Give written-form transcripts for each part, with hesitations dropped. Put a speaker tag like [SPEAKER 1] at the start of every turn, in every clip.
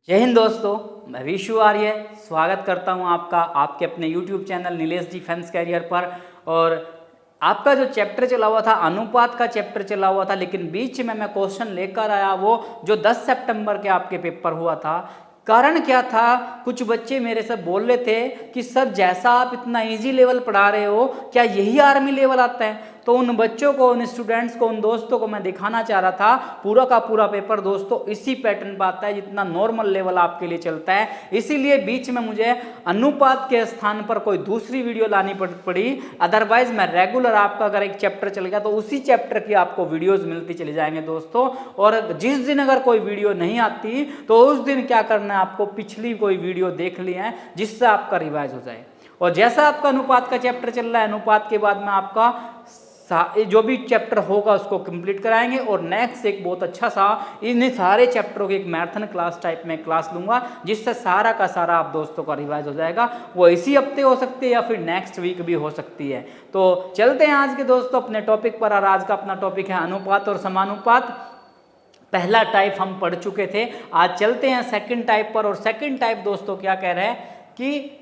[SPEAKER 1] जय हिंद दोस्तों, मैं विशु आर्य स्वागत करता हूं आपका आपके अपने YouTube channel Nilesh defence career पर। और आपका जो चैप्टर चला हुआ था, अनुपात का चैप्टर चला हुआ था, लेकिन बीच में मैं क्वेश्चन लेकर आया वो जो 10 सितंबर के आपके पेपर हुआ था। कारण क्या था, कुछ बच्चे मेरे से बोल रहे थे कि सर जैसा आप इतना इजी लेवल पढ़ा रहे हो, क्या यही आर्मी लेवल आता है? तो उन बच्चों को, उन स्टूडेंट्स को, उन दोस्तों को मैं दिखाना चाह रहा था पूरा का पूरा पेपर दोस्तों इसी पैटर्न पर आता है जितना नॉर्मल लेवल आपके लिए चलता है। इसीलिए बीच में मुझे अनुपात के स्थान पर कोई दूसरी वीडियो लानी पड़ी। अदरवाइज मैं रेगुलर आपका अगर एक चैप्टर चल गया तो उसी चैप्टर की आपको वीडियोज मिलती चली जाएंगे दोस्तों। और जिस दिन अगर कोई वीडियो नहीं आती तो उस दिन क्या करना है, आपको पिछली कोई वीडियो देख ली है जिससे आपका रिवाइज हो जाए। और जैसा आपका अनुपात का चैप्टर चल रहा है, अनुपात के बाद में आपका जो भी चैप्टर होगा उसको कंप्लीट कराएंगे। और नेक्स्ट एक बहुत अच्छा सा इन सारे चैप्टरों की एक मैराथन क्लास टाइप में क्लास लूंगा जिससे सारा का सारा आप दोस्तों का रिवाइज हो जाएगा। वो इसी हफ्ते हो सकती है या फिर नेक्स्ट वीक भी हो सकती है। तो चलते हैं आज के दोस्तों अपने टॉपिक पर। और आज का अपना टॉपिक है अनुपात और समानुपात। पहला टाइप हम पढ़ चुके थे, आज चलते हैं सेकंड टाइप पर। और सेकंड टाइप दोस्तों क्या कह रहे हैं कि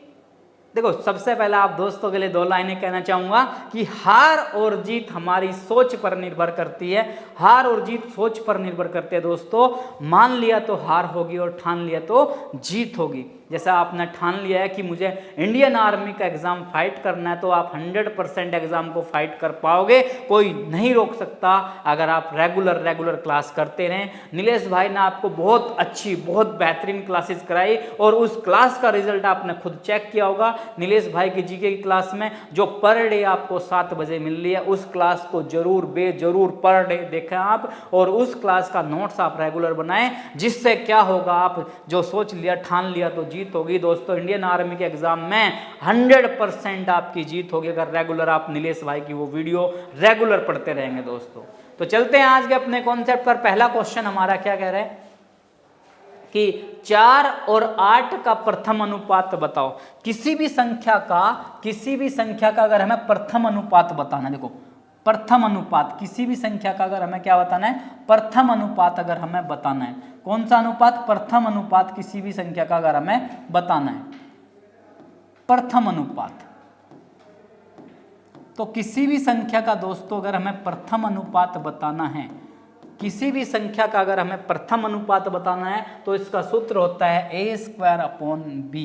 [SPEAKER 1] देखो, सबसे पहले आप दोस्तों के लिए दो लाइनें कहना चाहूंगा कि हार और जीत हमारी सोच पर निर्भर करती है। हार और जीत सोच पर निर्भर करते हैं दोस्तों। मान लिया तो हार होगी और ठान लिया तो जीत होगी। जैसा आपने ठान लिया है कि मुझे इंडियन आर्मी का एग्जाम फाइट करना है तो आप 100% एग्जाम को फाइट कर पाओगे, कोई नहीं रोक सकता अगर आप रेगुलर क्लास करते रहें। नीलेश भाई ने आपको बहुत अच्छी, बहुत बेहतरीन क्लासेस कराई और उस क्लास का रिजल्ट आपने खुद चेक किया होगा। नीलेश भाई की जीके की क्लास में जो पर डे आपको 7 बजे मिल रही है, उस क्लास को जरूर बेजरूर पर डे देखें आप। और उस क्लास का नोट्स आप रेगुलर बनाएं, जिससे क्या होगा, आप जो सोच लिया, ठान लिया तो जीत होगी दोस्तों। इंडियन आर्मी के एग्जाम में 100% आपकी जीत होगी अगर रेगुलर आप नीलेश भाई की वो वीडियो रेगुलर पढ़ते रहेंगे दोस्तों। तो चलते हैं आज के अपने कॉन्सेप्ट पर। पहला क्वेश्चन हमारा क्या कह रहा है कि 4 और 8 का प्रथम अनुपात बताओ। किसी भी संख्या का अगर हमें प्रथम अनुपात बताना है, देखो प्रथम अनुपात, किसी भी संख्या का अगर हमें क्या बताना है, प्रथम अनुपात अगर हमें बताना है, कौन सा अनुपात? प्रथम अनुपात किसी भी संख्या का अगर हमें बताना है, प्रथम अनुपात। तो किसी भी संख्या का दोस्तों अगर हमें प्रथम अनुपात बताना है, किसी भी संख्या का अगर हमें प्रथम अनुपात बताना है तो इसका सूत्र होता है a² अपॉन b।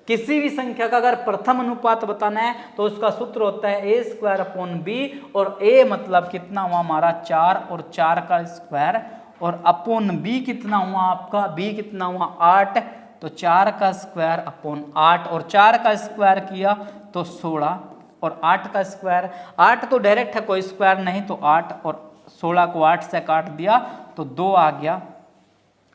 [SPEAKER 1] किसी भी संख्या का अगर प्रथम अनुपात बताना है तो उसका सूत्र होता है a² अपॉन b। और a मतलब कितना हुआ हमारा 4 और 4 का स्क्वायर, और अपॉन b कितना हुआ आपका, b कितना हुआ 8, तो 4 का स्क्वायर अपॉन 8, और 4 का स्क्वायर किया तो 16, और 8 का स्क्वायर, 8 तो डायरेक्ट है, कोई स्क्वायर नहीं, तो 8, और 16 को 8 से काट दिया तो 2 आ गया।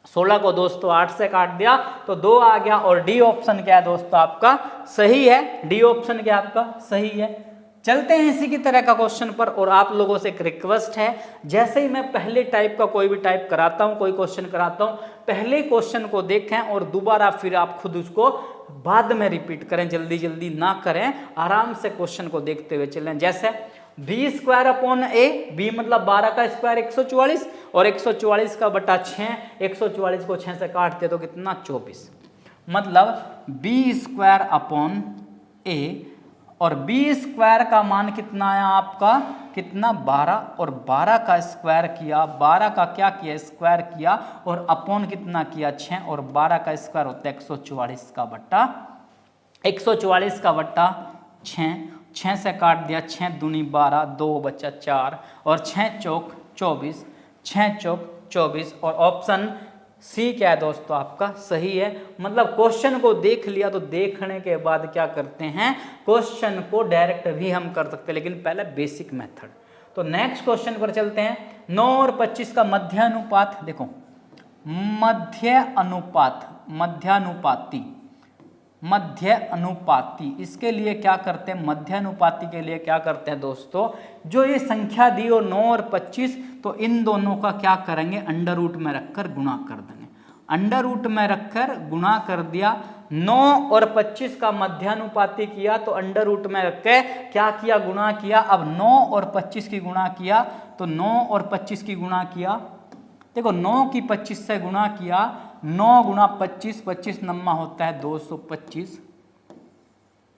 [SPEAKER 1] 16 को दोस्तों 8 से काट दिया तो 2 आ गया। और डी ऑप्शन क्या है दोस्तों आपका सही है, डी ऑप्शन क्या आपका सही है। चलते हैं इसी की तरह का क्वेश्चन पर। और आप लोगों से एक रिक्वेस्ट है, जैसे ही मैं पहले टाइप का कोई भी टाइप कराता हूं, कोई क्वेश्चन कराता हूं, पहले क्वेश्चन को देखें और दोबारा फिर आप खुद उसको बाद में रिपीट करें, जल्दी ना करें, आराम से क्वेश्चन को देखते हुए चलें। जैसे b² अपॉन a, b मतलब 12 का स्क्वायर 144, और 144 का बटा 6, 144 को 6 से काटते तो कितना 24, मतलब b² अपॉन a। और b² का मान कितना आया आपका, कितना 12, और 12 का स्क्वायर किया, 12 का क्या किया स्क्वायर किया, और अपॉन कितना किया 6, और 12 का स्क्वायर होता है 144 का बट्टा 6, 6 से काट दिया, 6 दूनी 12, 2 बचा 4, और 6 चौक 24, 6 चौक 24। और ऑप्शन सी क्या है दोस्तों आपका सही है। मतलब क्वेश्चन को देख लिया तो देखने के बाद क्या करते हैं, क्वेश्चन को डायरेक्ट भी हम कर सकते हैं, लेकिन पहले बेसिक मेथड। तो नेक्स्ट क्वेश्चन पर चलते हैं। 9 और 25 का मध्य अनुपात, देखो मध्य अनुपाती, इसके लिए क्या करते हैं, मध्य अनुपाती के लिए क्या करते हैं दोस्तों, जो ये संख्या दी हो 9 और 25, तो इन दोनों का क्या करेंगे, अंडर रूट में रखकर गुणा कर देंगे। अंडर रूट में रखकर गुणा कर दिया। 9 और 25 का मध्यानुपाती किया तो अंडर रूट में रख के क्या किया, गुणा किया। अब 9 और 25 की गुणा किया तो 9 और 25 की गुणा किया देखो 9 की 25 से गुणा किया, 9 गुणा 25, 25 नम्मा होता है 225,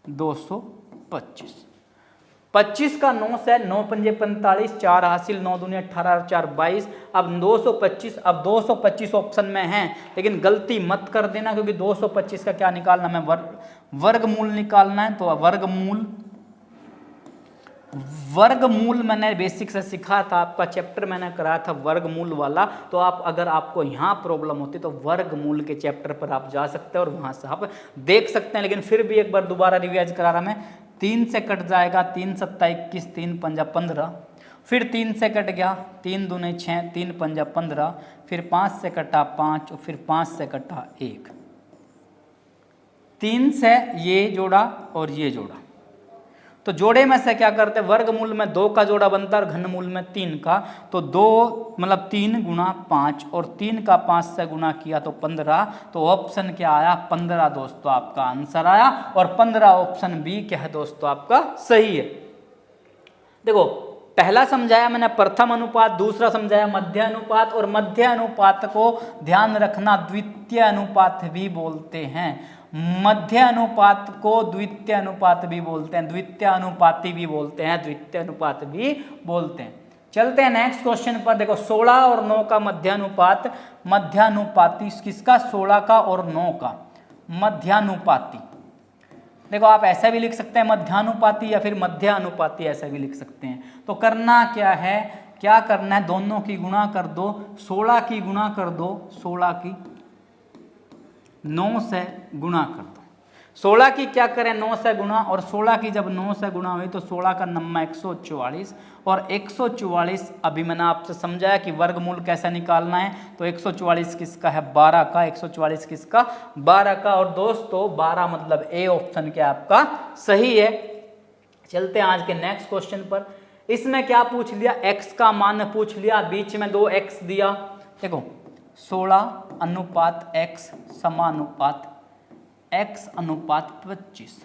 [SPEAKER 1] 225। 25 का 9 से 9 पंजे 45, 4 हासिल, 9 दूनी 18 और 4 22। अब 225, अब 225 ऑप्शन में है, लेकिन गलती मत कर देना, क्योंकि 225 का क्या निकालना है, वर्गमूल निकालना है। तो वर्गमूल मैंने बेसिक से सिखा था, आपका चैप्टर मैंने कराया था वर्गमूल वाला। तो आप अगर आपको यहाँ प्रॉब्लम होती तो वर्गमूल के चैप्टर पर आप जा सकते हैं और वहाँ से आप देख सकते हैं। लेकिन फिर भी एक बार दोबारा रिवाइज करा रहा मैं। 3 से कट जाएगा, 3 सत्ता 21, 3 पंजा 15, फिर 3 से कट गया, 3 दूने 6, 3 पंजा 15, फिर 5 से कटा 5 और फिर 5 से कटा 1। 3 से ये जोड़ा और ये जोड़ा, तो जोड़े में से क्या करते हैं, वर्गमूल में 2 का जोड़ा बनता है और घनमूल में 3 का। तो 2 मतलब 3 गुणा 5 और 3 का 5 से गुणा किया तो 15। तो ऑप्शन क्या आया, 15 दोस्तों आपका आंसर आया। और 15 ऑप्शन बी क्या है दोस्तों आपका सही है। देखो पहला समझाया मैंने प्रथम अनुपात, दूसरा समझाया मध्य अनुपात, और मध्य अनुपात को ध्यान रखना द्वितीय अनुपात भी बोलते हैं। मध्य अनुपात को द्वितीय अनुपात भी बोलते हैं, द्वितीय अनुपाती भी बोलते हैं, द्वितीय अनुपात भी बोलते हैं। चलते हैं नेक्स्ट क्वेश्चन पर। देखो 16 और 9 का मध्यानुपात, मध्यानुपाती किसका, 16 का और 9 का मध्यानुपाती। देखो आप ऐसा भी लिख सकते हैं मध्यानुपाती या फिर मध्य अनुपाती, ऐसा भी लिख सकते हैं। तो करना क्या है, क्या करना है, दोनों की गुणा कर दो, 16 की गुणा कर दो, 16 की 9 से गुणा कर दो। 16 की क्या करें, 9 से गुणा, और 16 की जब 9 से गुणा हुई तो 16 का नम्मा 144, और 144 अभी मैंने आपसे समझाया कि वर्गमूल कैसे निकालना है। तो 144 किसका है, 12 का, 144 किसका, 12 का। और दोस्तों 12 मतलब ए ऑप्शन क्या आपका सही है। चलते हैं आज के नेक्स्ट क्वेश्चन पर। इसमें क्या पूछ लिया, x का मान पूछ लिया, बीच में 2x दिया। देखो 16 अनुपात x समानुपात x अनुपात 25,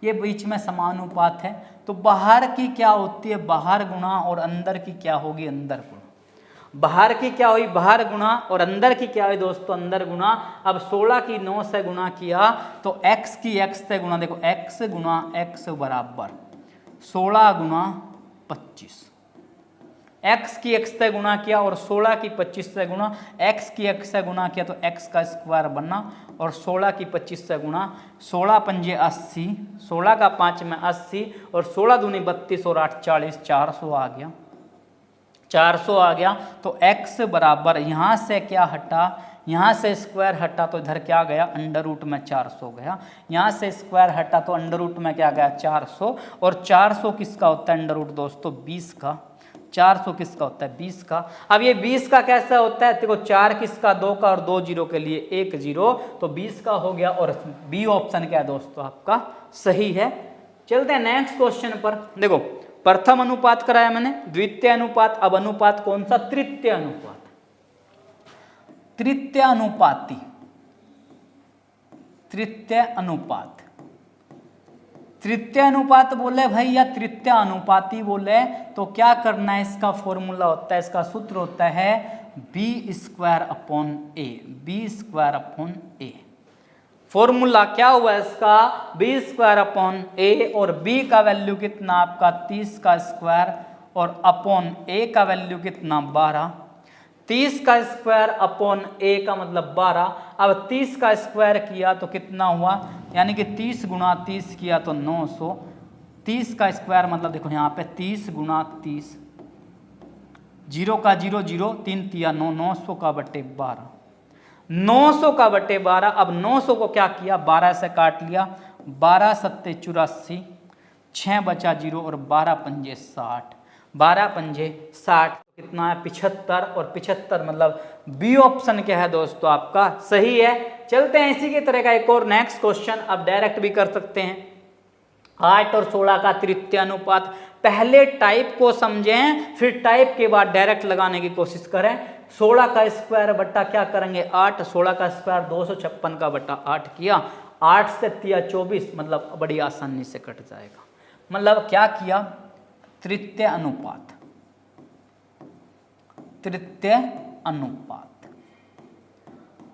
[SPEAKER 1] ये बीच में समानुपात है। तो बाहर की क्या होती है, बाहर गुणा, और अंदर की क्या होगी, अंदर गुणा। बाहर की क्या हुई, बाहर गुणा, और अंदर की क्या हुई दोस्तों, अंदर गुणा। अब 16 की 9 से गुणा किया तो x की x से गुणा, देखो x गुणा x बराबर 16 गुणा 25, x की x से गुणा किया और 16 की 25 से गुणा, x की x से गुणा किया तो x का स्क्वायर बना, और 16 की 25 से गुणा, 16 पंजे 80, 16 का 5 में 80, और 16 दूनी 32 और 8 40, 400 आ गया, 400 आ गया। तो x बराबर, यहाँ से क्या हटा, यहाँ से स्क्वायर हटा तो इधर क्या गया, अंडर रूट में 400 गया। यहाँ से स्क्वायर हटा तो अंडर रूट में क्या गया, 400, और 400 किसका होता है अंडर रूट दोस्तों, 20 का। 400 किसका होता है, 20 का। अब ये 20 का कैसा होता है, देखो 4 किसका, 2 का, और 2 जीरो के लिए 1 जीरो, तो 20 का हो गया। और बी ऑप्शन क्या है दोस्तों आपका सही है। चलते हैं नेक्स्ट क्वेश्चन पर। देखो प्रथम अनुपात कराया मैंने, द्वितीय अनुपात, अब अनुपात कौन सा, तृतीय अनुपात, तृतीय अनुपाती, तृतीय अनुपात। तृतीय अनुपात बोले भाई या तृतीय अनुपाती बोले तो क्या करना है, इसका फॉर्मूला होता है, इसका सूत्र होता है बी स्क्वायर अपॉन ए, बी स्क्वायर अपॉन ए। फॉर्मूला क्या हुआ इसका, बी स्क्वायर अपॉन ए, और बी का वैल्यू कितना आपका 30 का स्क्वायर, और अपॉन ए का वैल्यू कितना 12, 30 का स्क्वायर अपॉन ए का मतलब 12। अब 30 का स्क्वायर किया तो कितना हुआ, यानी कि 30 गुणा 30 किया तो 900, 30 का स्क्वायर मतलब देखो यहाँ पे 30 गुणा 30, 0 का 0 0, 3 तिया 9, 900 का बटे 12, 900 का बटे 12। अब 900 को क्या किया, 12 से काट लिया, 12 सत्ते 84, 6 बचा 0, और 12 पंजे 60, 12 पंजे 60 कितना है 75, और 75 मतलब बी ऑप्शन क्या है दोस्तों आपका सही है। चलते हैं इसी की तरह का एक और नेक्स्ट क्वेश्चन, अब डायरेक्ट भी कर सकते हैं। 8 और 16 का तृतीय अनुपात, पहले टाइप को समझें फिर टाइप के बाद डायरेक्ट लगाने की कोशिश करें। 16 का स्क्वायर बट्टा क्या करेंगे 8, 16 का स्क्वायर 256 का बट्टा 8 किया, 8 से तिया 24 मतलब बड़ी आसानी से कट जाएगा। मतलब क्या किया, तृतीय अनुपात, तृतीय अनुपात।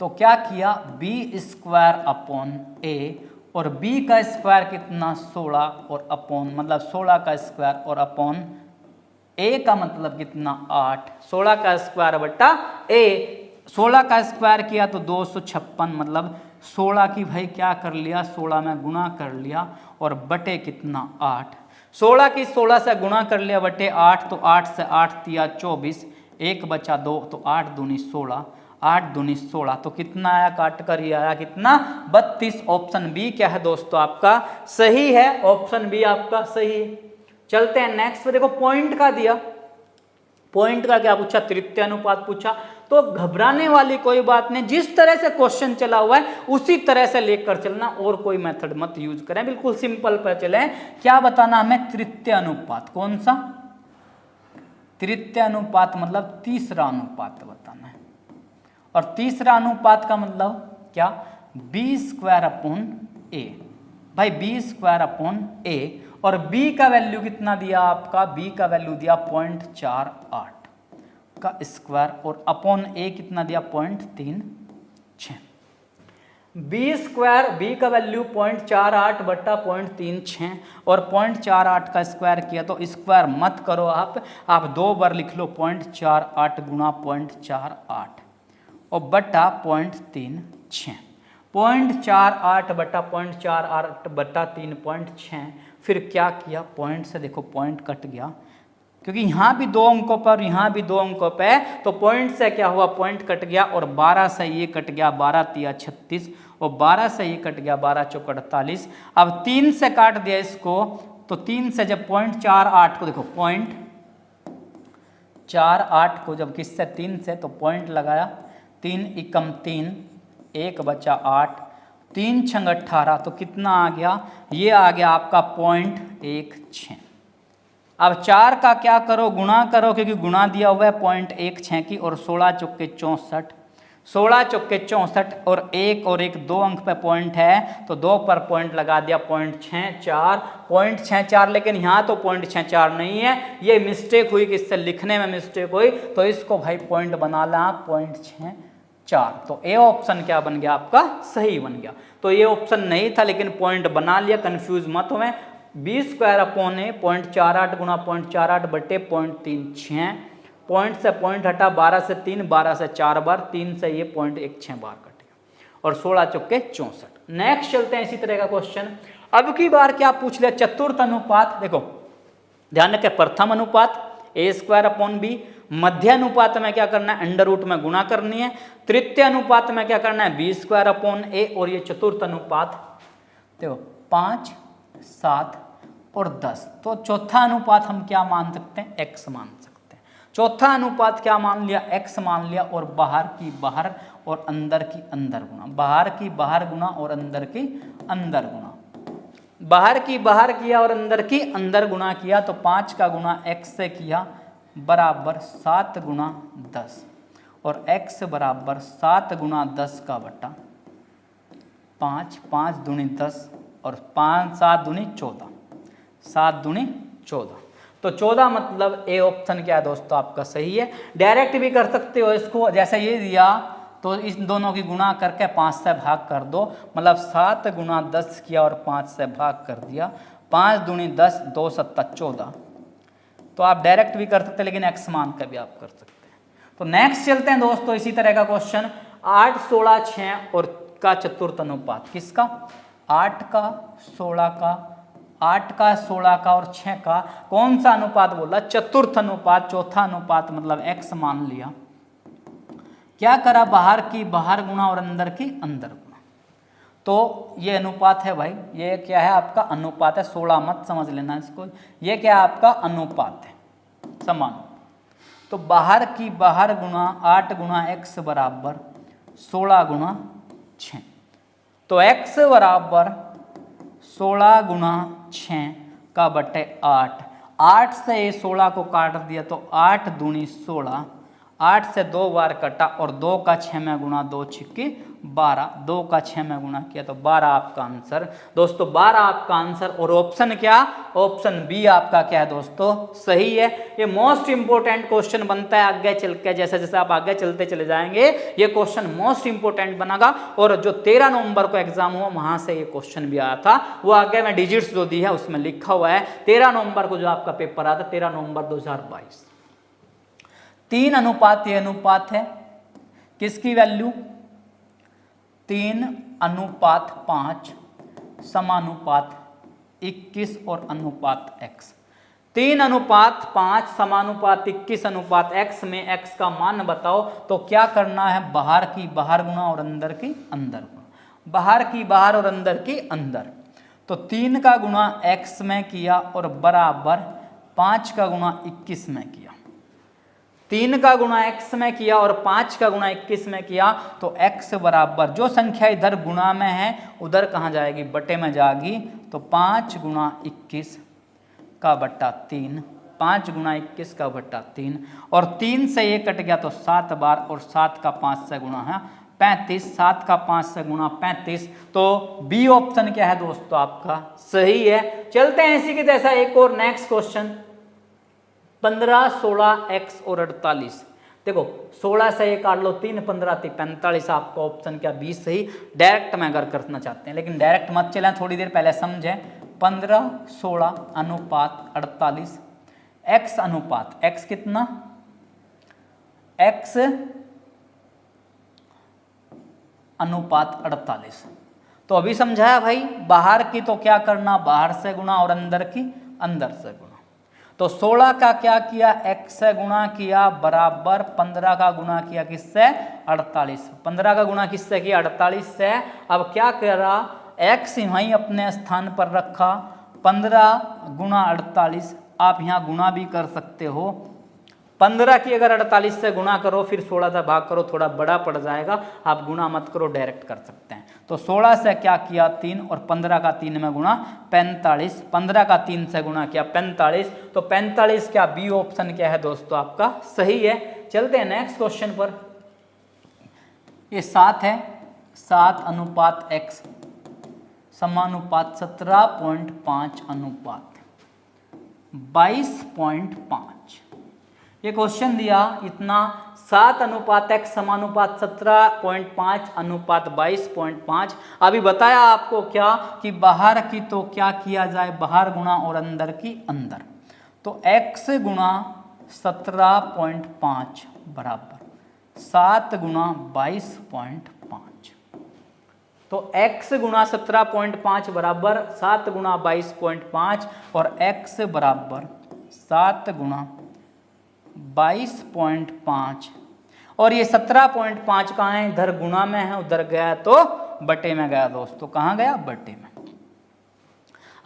[SPEAKER 1] तो क्या किया, b² अपॉन a, और b का स्क्वायर कितना 16 और अपॉन मतलब 16 का स्क्वायर और अपॉन a का मतलब कितना 8, 16 का स्क्वायर बट्टा a, 16 का स्क्वायर किया तो 256 मतलब 16 की भाई क्या कर लिया 16 में गुणा कर लिया और बटे कितना 8, 16 की 16 से गुणा कर लिया बटे 8, तो 8 से 8 दिया 24, 1 बचा 2, तो 8 दूनी 16, 8 दूनी 16, तो कितना आया काट कर ये आया कितना 32। ऑप्शन बी क्या है दोस्तों आपका सही है, ऑप्शन बी आपका सही है। चलते हैं नेक्स्ट पे, देखो पॉइंट का दिया, पॉइंट का क्या पूछा, तृतीय अनुपात पूछा। तो घबराने वाली कोई बात नहीं, जिस तरह से क्वेश्चन चला हुआ है उसी तरह से लेकर चलना, और कोई मेथड मत यूज करें, बिल्कुल सिंपल पर चले। क्या बताना हमें, तृतीय अनुपात, कौन सा तृतीय अनुपात मतलब तीसरा अनुपात बताना है, और तीसरा अनुपात का मतलब क्या, b² अपॉन a, भाई b² अपॉन a, और b का वैल्यू कितना दिया आपका, b का वैल्यू दिया 0.48 का स्क्वायर, और अपॉन a कितना दिया 0.36, b² b का वैल्यू 0.48 बट्टा 0.36, और 0.48 का स्क्वायर किया तो स्क्वायर मत करो आप 2 बार लिख लो 0.48 गुणा 0.48 और बट्टा 0.36, 0.48 बट्टा 0.48 बट्टा 3.6, फिर क्या किया पॉइंट से, देखो पॉइंट कट गया क्योंकि यहाँ भी 2 अंकों पर यहाँ भी 2 अंकों पे है, तो पॉइंट से क्या हुआ, पॉइंट कट गया, और 12 से ये कट गया, 12 तिया 36, और 12 से ये कट गया, 12 चौक 48। अब 3 से काट दिया इसको, तो 3 से जब 0.48 को देखो 0.48 को जब किससे 3 से, तो पॉइंट लगाया, 3 एकम 3, 1 बचा 8, 3 छंग 18, तो कितना आ गया, ये आ गया आपका 0.16। अब 4 का क्या करो, गुणा करो, क्योंकि गुणा दिया हुआ है 0.16 की, और 16 चौके 64, 16 चौके 64, और 1 और 1 2 अंक पे पॉइंट है, तो 2 पर पॉइंट लगा दिया 0.64, लेकिन यहाँ तो 0.64 नहीं है, ये मिस्टेक हुई, किससे लिखने में मिस्टेक हुई, तो इसको भाई पॉइंट बना ला 0.64, तो ए ऑप्शन क्या बन गया आपका सही बन गया। तो ये ऑप्शन नहीं था लेकिन पॉइंट बना लिया, कंफ्यूज मत हो, b² अपॉन a 0.48 गुणा 0.48 बटे 0.36, पॉइंट से पॉइंट हटा, 12 से 3, 12 से 4 बार, 3 से ये 0.16 बार कटेगा, और 16 चौके 64। नेक्स्ट चलते हैं इसी तरह का क्वेश्चन। अब की बार क्या पूछ लिया, चतुर्थ अनुपात, देखो ध्यान रखें, प्रथम अनुपात a² अपॉन b, मध्य अनुपात में क्या करना है, अंडर रूट में गुणा करनी है, तृतीय अनुपात में क्या करना है, b² अपॉन a, और ये चतुर्थ अनुपात देखो 5, 7 और 10, तो चौथा अनुपात हम क्या मान सकते हैं, x मान सकते हैं। चौथा अनुपात क्या मान लिया, x मान लिया, और बाहर की बाहर और अंदर की अंदर गुणा, बाहर की बाहर गुणा और अंदर की अंदर गुणा, बाहर की बाहर किया और अंदर की अंदर गुणा किया, तो 5 का गुणा x से किया बराबर 7 गुणा 10, और x बराबर 7 गुणा 10 का बटा 5, 5 दूनी 10, और 5 7 दूनी 14, 7 दूनी 14, तो 14 मतलब ए ऑप्शन क्या है दोस्तों आपका सही है। डायरेक्ट भी कर सकते हो इसको, जैसे ये दिया तो इस दोनों की गुणा करके 5 से भाग कर दो, मतलब 7 गुणा 10 किया और 5 से भाग कर दिया, 5 दूनी 10, 2 7 14, तो आप डायरेक्ट भी कर सकते हैं लेकिन x मान का भी आप कर सकते हैं। तो नेक्स्ट चलते हैं दोस्तों इसी तरह का क्वेश्चन, 8 16 6 और का चतुर्थ अनुपात, किसका, 8 का 16 का, 8 का 16 का और 6 का, कौन सा अनुपात बोला, चतुर्थ अनुपात, चौथा अनुपात मतलब x मान लिया, क्या करा, बाहर की बाहर गुणा और अंदर की अंदर गुणा, तो ये अनुपात है भाई, ये क्या है आपका अनुपात है, 16 मत समझ लेना इसको, ये क्या है आपका अनुपात है समान, तो बाहर की बाहर गुणा 8 गुणा x बराबर 16 गुणा 6, तो x बराबर 16 गुणा 6 का बटे 8, 8 से 16 को काट दिया तो 8 दूनी 16, 8 से 2 बार कटा और 2 का 6 में गुणा, 2 छिक्के 12, 2 का 6 में गुणा किया तो 12 आपका आंसर दोस्तों, 12 आपका आंसर। और ऑप्शन क्या, ऑप्शन बी आपका क्या है दोस्तों, सही है। ये मोस्ट इंपोर्टेंट क्वेश्चन बनता है आगे चल के, जैसे जैसे आप आगे चलते चले जाएंगे ये क्वेश्चन मोस्ट इंपोर्टेंट बनेगा। और जो 13 नवंबर को एग्जाम हुआ वहां से ये क्वेश्चन भी आया था, वो आगे में डिजिट्स जो दी है उसमें लिखा हुआ है 13 नवंबर को जो आपका पेपर आया था, 13 नवंबर 2022। 3 अनुपात, ये अनुपात है किसकी वैल्यू, 3:5 समानुपात 21 और अनुपात x। 3:5 समानुपात 21:x में x का मान बताओ। तो क्या करना है, बाहर की बाहर गुणा और अंदर की अंदर गुणा, बाहर की बाहर और अंदर की अंदर। तो 3 का गुणा x में किया और बराबर 5 का गुणा 21 में किया। 3 का गुणा x में किया और 5 का गुणा 21 में किया तो x बराबर, जो संख्या इधर गुणा में है उधर कहाँ जाएगी, बटे में जाएगी। तो 5 गुणा 21 का बट्टा 3, 5 गुणा 21 का बट्टा 3, और 3 से ये कट गया तो 7 बार, और 7 का 5 से गुणा है 35, 7 का 5 से गुणा 35। तो बी ऑप्शन क्या है दोस्तों आपका, सही है। चलते हैं इसी की जैसा एक और नेक्स्ट क्वेश्चन, 15, 16, x और 48। देखो 16 से ये काट लो 3, 15 × 45, आपका ऑप्शन क्या, 20 सही। डायरेक्ट में अगर करना चाहते हैं, लेकिन डायरेक्ट मत चलें, थोड़ी देर पहले समझें। 15, 16 अनुपात 48, x अनुपात x कितना, x अनुपात 48। तो अभी समझाया भाई, बाहर की तो क्या करना, बाहर से गुणा और अंदर की अंदर से गुणा। तो 16 का क्या किया, x से गुणा किया बराबर 15 का गुणा किया किससे, 48। 15 का गुणा किससे किया, 48 से। अब क्या करा, x वहीं अपने स्थान पर रखा, 15 गुणा 48, आप यहाँ गुणा भी कर सकते हो। 15 की अगर 48 से गुणा करो फिर 16 से भाग करो, थोड़ा बड़ा पड़ जाएगा, आप गुणा मत करो, डायरेक्ट कर सकते हैं। तो 16 से क्या किया 3, और 15 का 3 में गुणा 45, 15 का 3 से गुणा किया 45। तो 45 क्या, बी ऑप्शन क्या है दोस्तों आपका, सही है। चलते हैं नेक्स्ट क्वेश्चन पर। ये 7 है, 7 अनुपात x समानुपात 17.5 अनुपात 22.5। ये क्वेश्चन दिया इतना, 7 अनुपात x समानुपात 17.5 अनुपात 22.5। अभी बताया आपको क्या कि बाहर की तो क्या किया जाए, बाहर गुणा और अंदर की अंदर। तो x गुणा 17.5 बराबर 7 गुणा 22.5। तो x गुणा 17.5 बराबर 7 गुणा 22.5, और x बराबर 7 गुणा 22.5, और ये 17.5 कहाँ है, इधर गुणा में है, उधर गया तो बटे में गया दोस्तों, कहाँ गया, बटे में।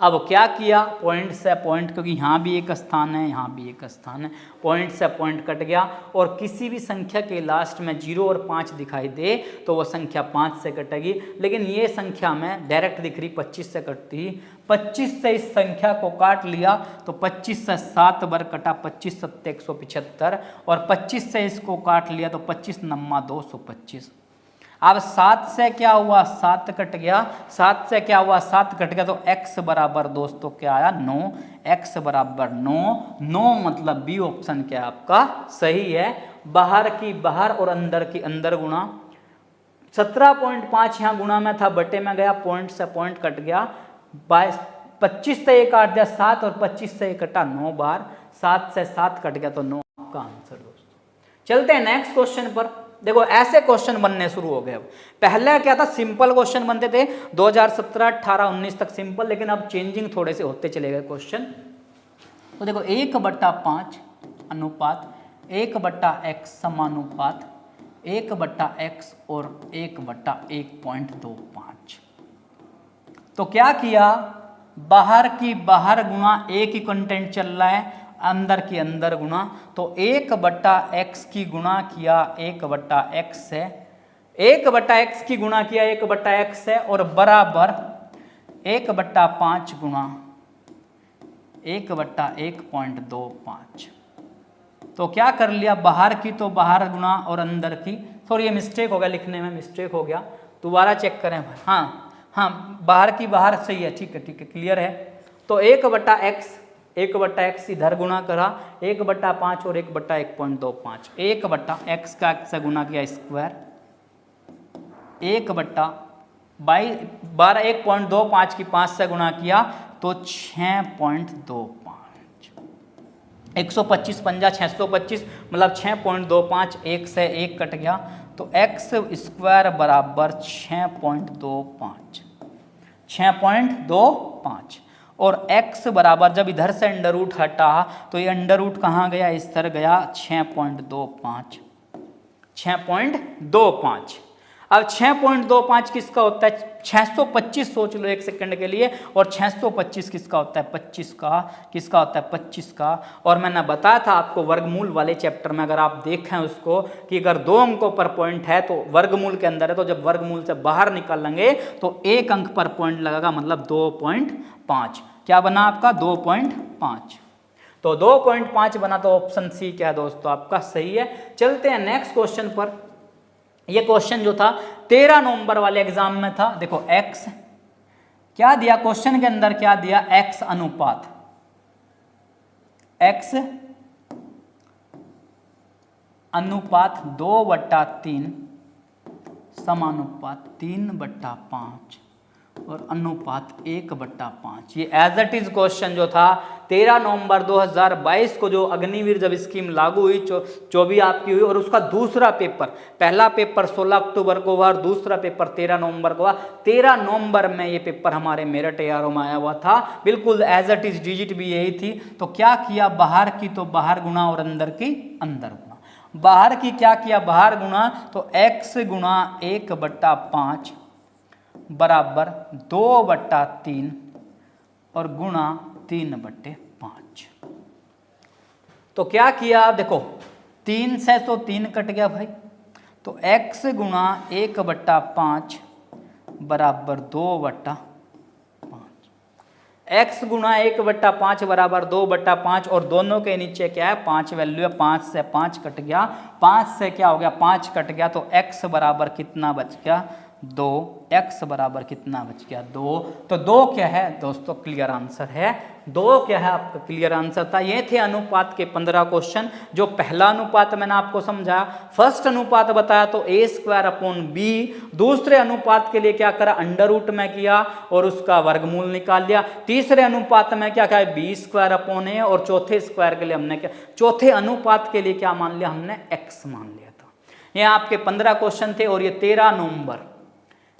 [SPEAKER 1] अब क्या किया, पॉइंट से पॉइंट, क्योंकि यहाँ भी एक स्थान है यहाँ भी एक स्थान है, पॉइंट से पॉइंट कट गया। और किसी भी संख्या के लास्ट में 0 और 5 दिखाई दे तो वो संख्या 5 से कटेगी, लेकिन ये संख्या में डायरेक्ट दिख रही 25 से कटती। 25 से इस संख्या को काट लिया तो 25 से 7 बार कटा, 25 7 175, और 25 से इसको काट लिया तो 25 9 225। अब 7 से क्या हुआ, 7 कट गया, 7 से क्या हुआ, 7 कट गया, तो x बराबर दोस्तों क्या आया, 9। x बराबर 9, 9 मतलब बी ऑप्शन क्या है आपका, सही है। बाहर की बाहर और अंदर की अंदर गुणा, 17.5 यहाँ गुणा में था, बटे में गया, पॉइंट से पॉइंट कट गया, 25 से 1 काट दिया 7, और 25 से 1 कटा 9 बार, 7 से 7 कट गया तो 9 आपका आंसर दोस्तों। चलते हैं नेक्स्ट क्वेश्चन पर। देखो ऐसे क्वेश्चन बनने शुरू हो गए। अब पहले क्या था, सिंपल क्वेश्चन बनते थे 2017, 18, 19 तक सिंपल, लेकिन अब चेंजिंग थोड़े से होते चले गए क्वेश्चन। तो देखो 1/5 अनुपात 1/x समानुपात 1/x और 1/1.25। तो क्या किया, बाहर की बाहर गुणा, एक ही कंटेंट चल रहा है, अंदर की अंदर गुणा, तो 1/x की गुणा किया 1/x से, 1/x की गुणा किया 1/x से, और बराबर 1/5 गुणा 1/1.25। तो क्या कर लिया, बाहर की तो बाहर गुना और अंदर की, सॉरी ये मिस्टेक हो गया, लिखने में मिस्टेक हो गया, दोबारा चेक करें भाई। हाँ बाहर की बाहर सही है, ठीक है क्लियर है। तो 1/x इधर गुना करा 1/5 और 1/1.25, 1/x का x से गुना किया स्क्वायर, 1/12 1.25 की 5 से गुना किया तो 6.25, 125 पंजा 625 मतलब 6.25, 1 से 1 कट गया तो x स्क्वायर बराबर 6.25 और x बराबर जब इधर से अंडर रूट हटा तो ये अंडर रूट कहाँ गया, इस तरह गया 6.25। अब 6.25 किसका होता है, 625 सोच लो एक सेकंड के लिए, और 625 किसका होता है, 25 का, किसका होता है 25 का। और मैंने बताया था आपको वर्गमूल वाले चैप्टर में, अगर आप देखें उसको, कि अगर 2 अंकों पर पॉइंट है तो वर्गमूल के अंदर है, तो जब वर्गमूल से बाहर निकालेंगे तो 1 अंक पर पॉइंट लगेगा, मतलब 2.5। क्या बना आपका 2.5, तो 2.5 बना, तो ऑप्शन सी क्या है दोस्तों आपका सही है। चलते हैं नेक्स्ट क्वेश्चन पर। ये क्वेश्चन जो था 13 नवंबर वाले एग्जाम में था। देखो x क्या दिया क्वेश्चन के अंदर, क्या दिया, x अनुपात, x अनुपात 2/3 समानुपात 3/5 और अनुपात 1/5। ये एज इट इज क्वेश्चन जो था 13 नवंबर 2022 को, जो अग्निवीर जब स्कीम लागू हुई 24 आपकी हुई, और उसका दूसरा पेपर, पहला पेपर 16 अक्टूबर को हुआ और दूसरा पेपर 13 नवंबर को हुआ। 13 नवंबर में ये पेपर हमारे मेरठ ARO में आया हुआ था, बिल्कुल एज इट इज, डिजिट भी यही थी। तो क्या किया, बाहर की तो बाहर गुना और अंदर की अंदर गुना। बाहर की क्या किया, बाहर गुना, तो x गुना 1/5 बराबर 2/3 और गुणा 3/5। तो क्या किया, देखो 3 से तो 3 कट गया भाई, तो x गुणा 1/5 बराबर 2/5, x गुणा 1/5 बराबर 2/5, और दोनों के नीचे क्या है 5 वैल्यू है, 5 से 5 कट गया, 5 से क्या हो गया 5 कट गया, तो x बराबर कितना बच गया 2, x बराबर कितना बच गया 2। तो 2 क्या है दोस्तों, क्लियर आंसर है 2 क्या है आपका क्लियर आंसर था। ये थे अनुपात के 15 क्वेश्चन। जो पहला अनुपात मैंने आपको समझाया, फर्स्ट अनुपात बताया तो a²/b, दूसरे अनुपात के लिए क्या करा, अंडर रूट में किया और उसका वर्गमूल निकाल लिया। तीसरे अनुपात में क्या कहा, b²/a, और चौथे स्क्वायर के लिए हमने क्या, चौथे अनुपात के लिए क्या मान लिया हमने, x मान लिया था। ये आपके 15 क्वेश्चन थे। और ये 13 नवंबर,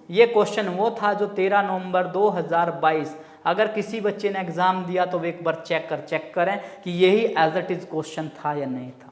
[SPEAKER 1] ये क्वेश्चन वो था जो 13 नवंबर 2022, अगर किसी बच्चे ने एग्जाम दिया तो एक बार चेक करें कि यही एज इट इज क्वेश्चन था या नहीं था।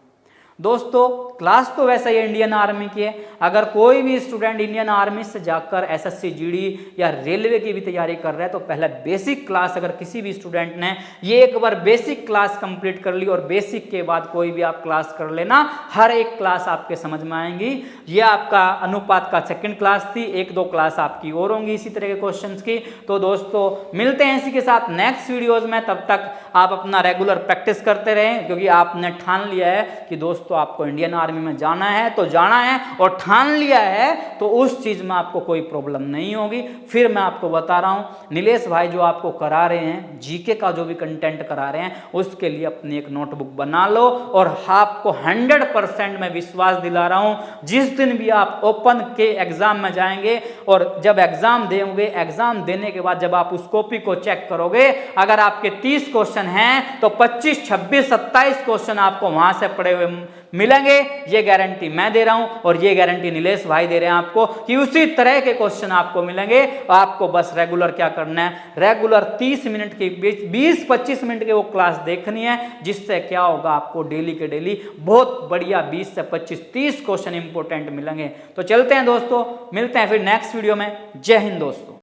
[SPEAKER 1] दोस्तों क्लास तो वैसे ही इंडियन आर्मी की है, अगर कोई भी स्टूडेंट इंडियन आर्मी से जाकर एसएससी जीडी या रेलवे की भी तैयारी कर रहा है तो पहले बेसिक क्लास, अगर किसी भी स्टूडेंट ने ये एक बार बेसिक क्लास कंप्लीट कर ली और बेसिक के बाद कोई भी आप क्लास कर लेना, हर एक क्लास आपके समझ में आएंगी। ये आपका अनुपात का सेकंड क्लास थी, 1-2 क्लास आपकी और होंगी इसी तरह के क्वेश्चन की। तो दोस्तों मिलते हैं इसी के साथ नेक्स्ट वीडियोज में, तब तक आप अपना रेगुलर प्रैक्टिस करते रहें, क्योंकि आपने ठान लिया है कि दोस्तों आपको इंडियन आर्मी में जाना है तो जाना है, और ठान लिया है तो उस चीज में आपको कोई प्रॉब्लम नहीं होगी। फिर मैं आपको बता रहा हूं, नीलेश भाई जो आपको करा रहे हैं जीके का जो भी कंटेंट करा रहे हैं, उसके लिए अपनी एक नोटबुक बना लो, और आपको 100% मैं विश्वास दिला रहा हूं, जिस दिन भी आप ओपन के एग्जाम में जाएंगे और जब एग्जाम देंगे, एग्जाम देने के बाद जब आप उस कॉपी को चेक करोगे, अगर आपके 30 क्वेश्चन हैं तो 25, 26, 27 क्वेश्चन आपको वहां से पड़े हुए मिलेंगे। ये गारंटी मैं दे रहा हूं, और ये गारंटी नीलेश भाई दे रहे हैं आपको कि उसी तरह के क्वेश्चन आपको मिलेंगे। आपको बस रेगुलर क्या करना है, रेगुलर 30 मिनट की 20-25 मिनट की वो क्लास देखनी है, जिससे क्या होगा आपको डेली के डेली बहुत बढ़िया 20 से 25-30 क्वेश्चन इंपॉर्टेंट मिलेंगे। तो चलते हैं दोस्तों, मिलते हैं फिर नेक्स्ट वीडियो में। जय हिंद दोस्तों।